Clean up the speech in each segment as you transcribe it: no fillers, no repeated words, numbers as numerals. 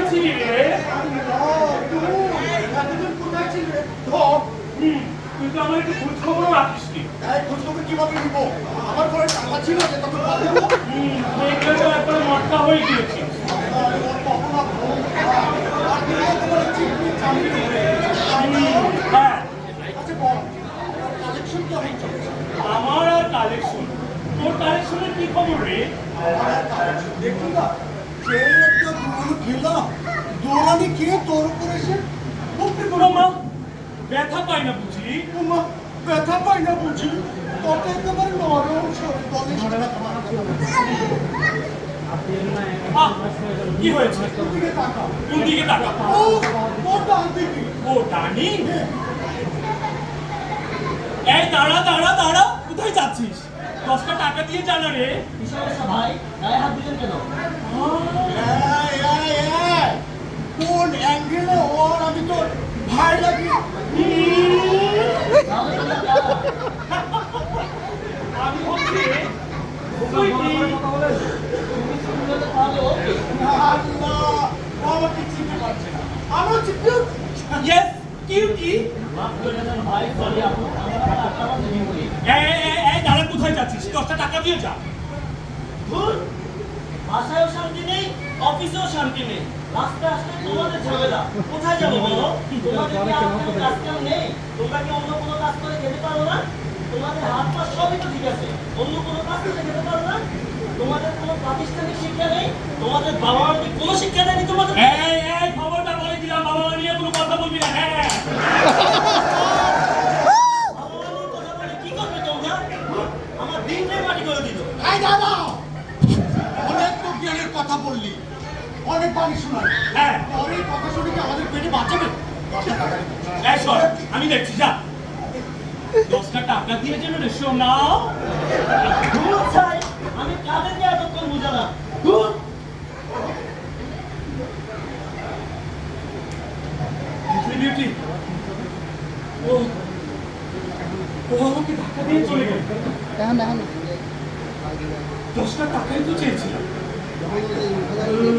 ছিলি রে? তুই তো আমার একটু খোঁজ খবর রাখিস নি। খোঁজ খবর কিভাবে নিব? আমার ঘরে টাকা ছিল যে তোকে দেখলে তো একবার মটকা হয়ে গিয়েছিস। হ্যাঁ, আমার আর কালেকশন, তোর কালেকশনের কি খবর রে? দেখুন না, সেই একটা দৌড়ানো খেলাম, দৌড়ানি খেয়ে তোর উপরে এসে মা ব্যথা পাই না বুঝি? ব্যথা পাই না বুঝি? তোকে একেবারে নরম সরে দলে কি হয়েছে? কোন দিকে তাকা? ও ডান দিকে। ও ডানি? এই দাঁড়া দাঁড়া দাঁড়া, কোথায় যাচ্ছিস? 10টা টাকা দিয়ে জানা রে। ভাই গায়ে হাত দিলেন কেন? কোন অ্যাঙ্গেলে ওর আমি তোর ভাই লাগি? আমি হচ্ছে আমাকে চিনতে পারছে না। আমার চিনতে ইয়েস কিউটি। ভাই সরি আপু, এই দাঁড়া, কোথায় যাচ্ছিস? 10টা টাকা দিয়ে যা। বাসায়ও শান্তি নেই, অফিসেও শান্তি নেই, রাস্তায় আসলে তোমাদের ঝামেলা। কোথায় যাবো বলো? তোমাদের কি আর কোনো কাজ কাম নেই? তোমরা কি অন্য কোনো কাজ করে খেতে পারো না? তোমাদের হাত পা সবই তো ঠিক আছে, অন্য কোনো কাজ করে খেতে পারো না? তোমাদের কোনো প্রাতিষ্ঠানিক শিক্ষা নেই? তোমাদের বাবা মা কি কোনো শিক্ষা দেয়নি তোমাদের? এই খবরটা বলে দিলাম, বাবা মা নিয়ে কোনো কথা বলবি না। হ্যাঁ, বাবা মা নিয়ে কথা বলে কি করবে তোমরা? আমার দিনটাই মাটি করে দিল। এই দাদা, অনেক তো জ্ঞানের কথা বললি, অনেক বাণী শোনাই। হ্যাঁ, অনেক কথা শুনে কি আমাদের পেটে বাঁচাবে? 10টা টাকা দিবি। এই শোন, আমি দেখছি যা। 10টা টাকা দিয়ে যেন রে শোনাও। ধুর ছাই, আমি কাদেরকে এতক্ষণ বুঝালাম? ধুর। বিউটি, ও আমাকে ধাক্কা দিয়ে চলে গেল। 10টা টাকাই তো চেয়েছিলাম,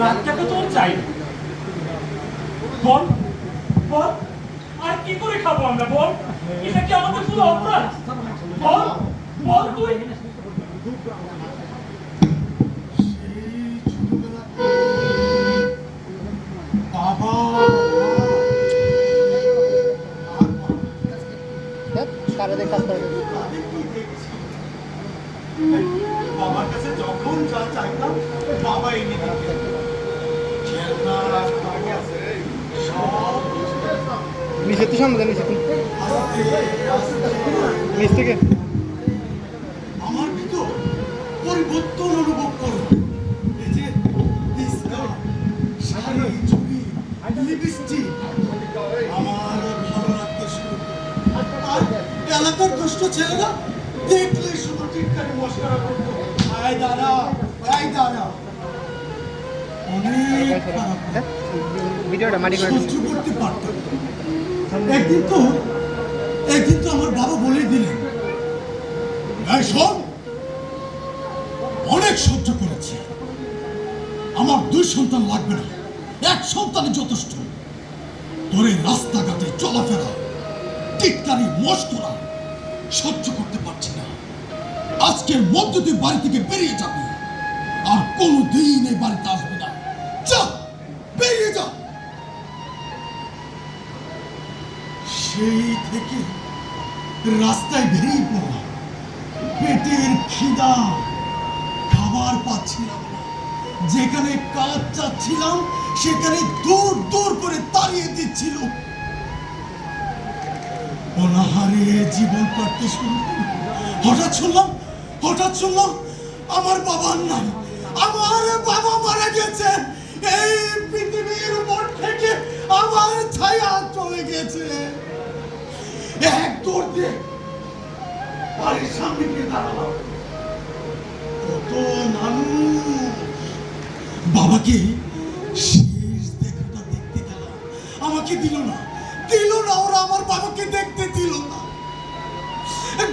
লাখ টাকা তো আর চাই না। বল বল, আর কি করে খাবো আমরা? বল, এটা কি আমাদের পুরো অপরাধ? বল বল তুই। সেই ছোটবেলাতে বাবা তাদের কি দেখছি? বাবার কাছে যখন যা চাইতাম বাবা এনে দিতেন। খেলনা, কাগজ, সব নিচে তো সামনে নিচে তো নিচ থেকে আমার ভিতর পরিবর্তন অনুভব করো। এই যে স্কার্ট, শাড়ি, চুড়ি, লিপস্টিক আমার ভালো লাগতে শুরু করে। আর এলাকার দুষ্ট ছেলেরা দেখলে শুধু টিটকারি মস্করা করতো। আয় দাঁড়া, আয় দাঁড়া। অনেক খারাপ ভিডিওটা মাটি করে সহ্য করতে পারতাম না। একদিন তো আমার বাবা বলে দিলেন, এই শোন, অনেক সহ্য করেছি, আমার 2 সন্তান লাগবে না, 1 সন্তানই যথেষ্ট। তোর এই রাস্তাঘাটে চলাফেরা, টিটকারি মস্করা সহ্য করতে পারছি না। আজকের মধ্যে তুই বাড়ি থেকে বেরিয়ে যাবি, আর কোনোদিন এই বাড়িতে আসবি না। যা, বেরিয়ে যা। সেই থেকে রাস্তায় বেরিয়ে পড়লাম। পেটের খিদা, খাবার পাচ্ছিলাম না। যেখানে কাজ চাচ্ছিলাম সেখানে দূর দূর করে তাড়িয়ে দিচ্ছিল। অনাহারে জীবন কাটতে শুরু করলাম। হঠাৎ শুনলাম আমার বাবার নাম। আমার বাবা মারা গেছে। এই পৃথিবীর উপর থেকে আমার ছায়া চলে গেছে। এক দৌড় দিয়ে বাড়ির সামনে গিয়ে দাঁড়ালাম। কত মানুষ। বাবাকে শেষ দেখাটা দেখতে গেলাম, আমাকে দিল না। ওরা আমার বাবাকে দেখতে দিল না।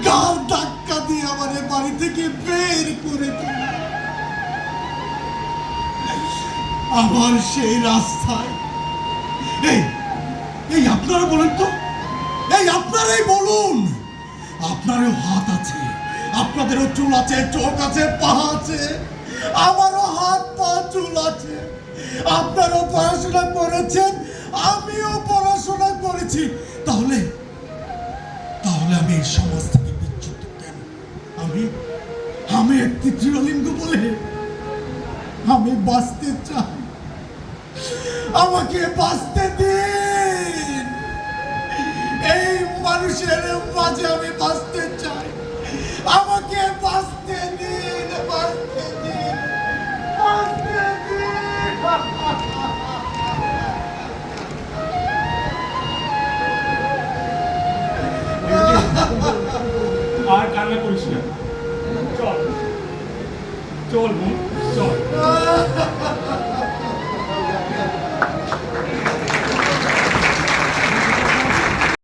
গাল ধাক্কা দিয়ে আমাদের বাড়ি থেকে বের করে দিল। আবার সেই রাস্তায়। এই এই আপনারা বলেন তো, এই আপনারাই বলুন, আপনারও হাত আছে, আপনাদেরও চুল আছে, চোখ আছে, পা আছে, আমারও হাত পা চুল আছে। আপনারাও পড়াশোনা করেছেন, আমিও পড়াশোনা করেছি। তাহলে তাহলে আমি এই সমাজ থেকে বিচ্যুত কেন? আমি একটি তৃণলিঙ্গ বলে আমি বাঁচতে চাই, আমাকে বাঁচতে দিন। এই মানুষের মাঝে আমি বাঁচতে চাই, আমাকে বাঁচতে দিন, বাঁচতে দিন, বাঁচতে দিন। আর কান্না করিস না, চল চল বোন।